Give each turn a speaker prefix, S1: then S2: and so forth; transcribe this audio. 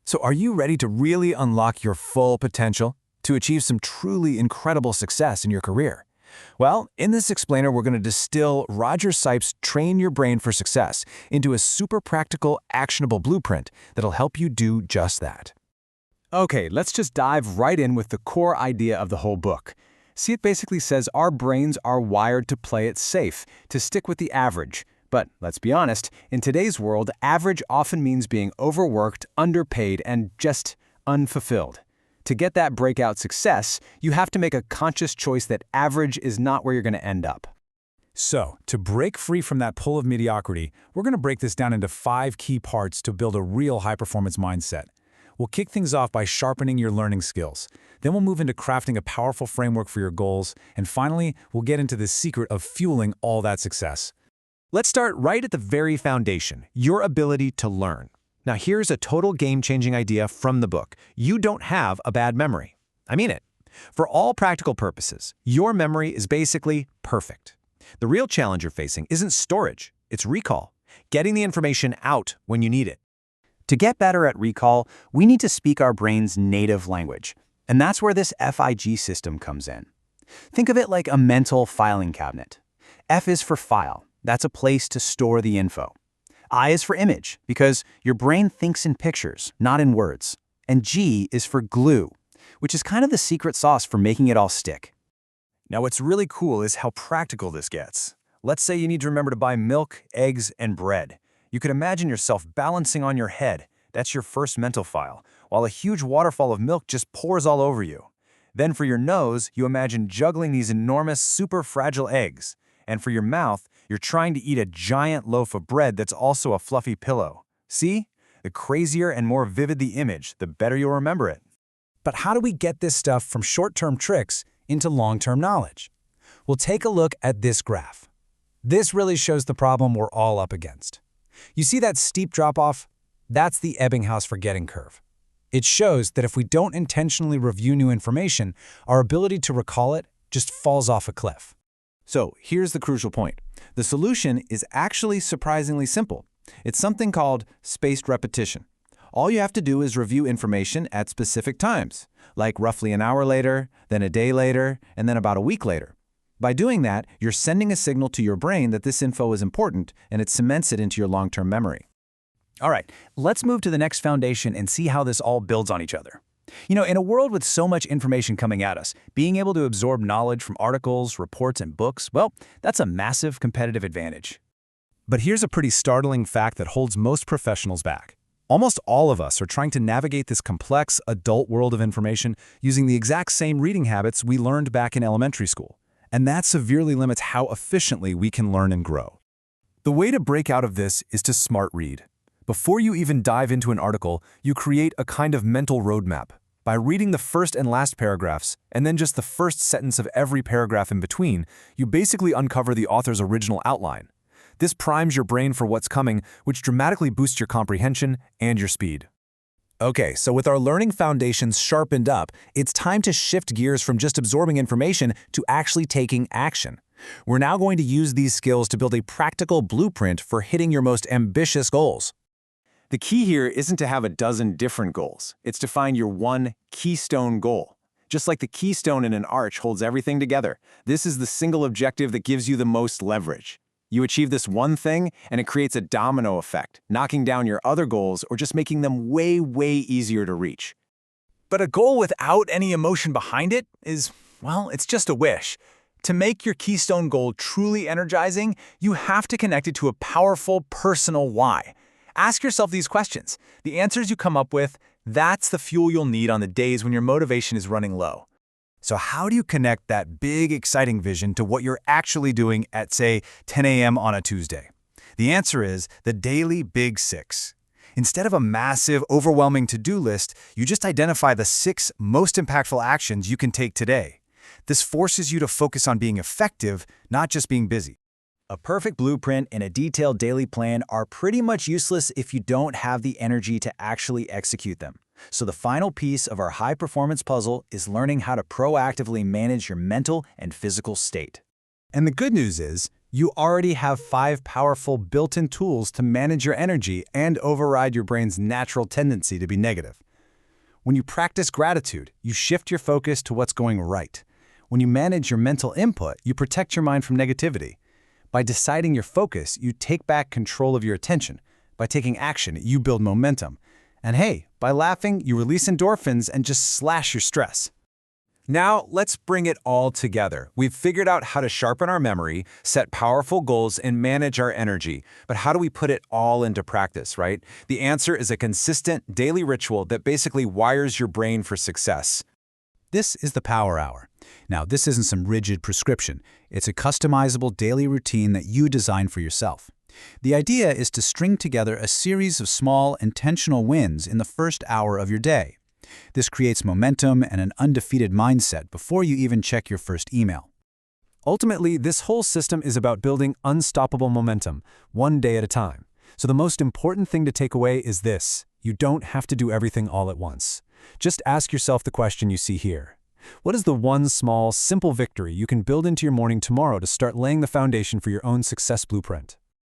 S1: So are you ready to really unlock your full potential to achieve some truly incredible success in your career? Well, in this explainer, we're going to distill Roger Sipes' Train Your Brain for Success into a super practical, actionable blueprint that'll help you do just that.
S2: Okay, let's just dive right in with the core idea of the whole book. See, it basically says our brains are wired to play it safe, to stick with the average. But let's be honest, in today's world, average often means being overworked, underpaid, and just unfulfilled. To get that breakout success, you have to make a conscious choice that average is not where you're going to end up.
S3: So, to break free from that pull of mediocrity, we're going to break this down into 5 key parts to build a real high-performance mindset. We'll kick things off by sharpening your learning skills. Then we'll move into crafting a powerful framework for your goals. And finally, we'll get into the secret of fueling all that success.
S4: Let's start right at the very foundation, your ability to learn. Now here's a total game-changing idea from the book. You don't have a bad memory. I mean it. For all practical purposes, your memory is basically perfect. The real challenge you're facing isn't storage, it's recall, getting the information out when you need it. To get better at recall, we need to speak our brain's native language. And that's where this FIG system comes in. Think of it like a mental filing cabinet. F is for file. That's a place to store the info. I is for image, because your brain thinks in pictures, not in words. And G is for glue, which is kind of the secret sauce for making it all stick.
S1: Now what's really cool is how practical this gets. Let's say you need to remember to buy milk, eggs, and bread. You could imagine yourself balancing on your head. That's your first mental file, while a huge waterfall of milk just pours all over you. Then for your nose, you imagine juggling these enormous, super fragile eggs. And for your mouth, you're trying to eat a giant loaf of bread that's also a fluffy pillow. See? The crazier and more vivid the image, the better you'll remember it.
S3: But how do we get this stuff from short-term tricks into long-term knowledge? We'll take a look at this graph. This really shows the problem we're all up against. You see that steep drop-off? That's the Ebbinghaus forgetting curve. It shows that if we don't intentionally review new information, our ability to recall it just falls off a cliff.
S1: So here's the crucial point. The solution is actually surprisingly simple. It's something called spaced repetition. All you have to do is review information at specific times, like roughly an hour later, then a day later, and then about a week later. By doing that, you're sending a signal to your brain that this info is important, and it cements it into your long-term memory.
S2: All right, let's move to the next foundation and see how this all builds on each other. In a world with so much information coming at us, being able to absorb knowledge from articles, reports, and books, well, that's a massive competitive advantage.
S3: But here's a pretty startling fact that holds most professionals back. Almost all of us are trying to navigate this complex, adult world of information using the exact same reading habits we learned back in elementary school. And that severely limits how efficiently we can learn and grow.
S1: The way to break out of this is to smart read. Before you even dive into an article, you create a kind of mental roadmap. By reading the first and last paragraphs, and then just the first sentence of every paragraph in between, you basically uncover the author's original outline. This primes your brain for what's coming, which dramatically boosts your comprehension and your speed. Okay, so with our learning foundations sharpened up, it's time to shift gears from just absorbing information to actually taking action. We're now going to use these skills to build a practical blueprint for hitting your most ambitious goals.
S4: The key here isn't to have a dozen different goals. It's to find your one keystone goal. Just like the keystone in an arch holds everything together, this is the single objective that gives you the most leverage. You achieve this one thing, and it creates a domino effect, knocking down your other goals or just making them way, way easier to reach.
S5: But a goal without any emotion behind it is, well, it's just a wish. To make your keystone goal truly energizing, you have to connect it to a powerful personal why. Ask yourself these questions. The answers you come up with, that's the fuel you'll need on the days when your motivation is running low.
S1: So how do you connect that big, exciting vision to what you're actually doing at, say, 10 a.m. on a Tuesday? The answer is the Daily Big Six. Instead of a massive, overwhelming to-do list, you just identify the 6 most impactful actions you can take today. This forces you to focus on being effective, not just being busy.
S2: A perfect blueprint and a detailed daily plan are pretty much useless if you don't have the energy to actually execute them. So the final piece of our high-performance puzzle is learning how to proactively manage your mental and physical state.
S3: And the good news is,
S2: You already have 5 powerful built-in tools to manage your energy and override your brain's natural tendency to be negative. When you practice gratitude, you shift your focus to what's going right. When you manage your mental input, you protect your mind from negativity. By deciding your focus, you take back control of your attention. By taking action, you build momentum. And hey, by laughing, you release endorphins and just slash your stress.
S1: Now, let's bring it all together. We've figured out how to sharpen our memory, set powerful goals, and manage our energy. But how do we put it all into practice, right? The answer is a consistent daily ritual that basically wires your brain for success.
S3: This is the Power Hour. Now, this isn't some rigid prescription. It's a customizable daily routine that you design for yourself. The idea is to string together a series of small, intentional wins in the first hour of your day. This creates momentum and an undefeated mindset before you even check your first email.
S1: Ultimately, this whole system is about building unstoppable momentum, one day at a time. So the most important thing to take away is this: you don't have to do everything all at once. Just ask yourself the question you see here. What is the one small, simple victory you can build into your morning tomorrow to start laying the foundation for your own success blueprint?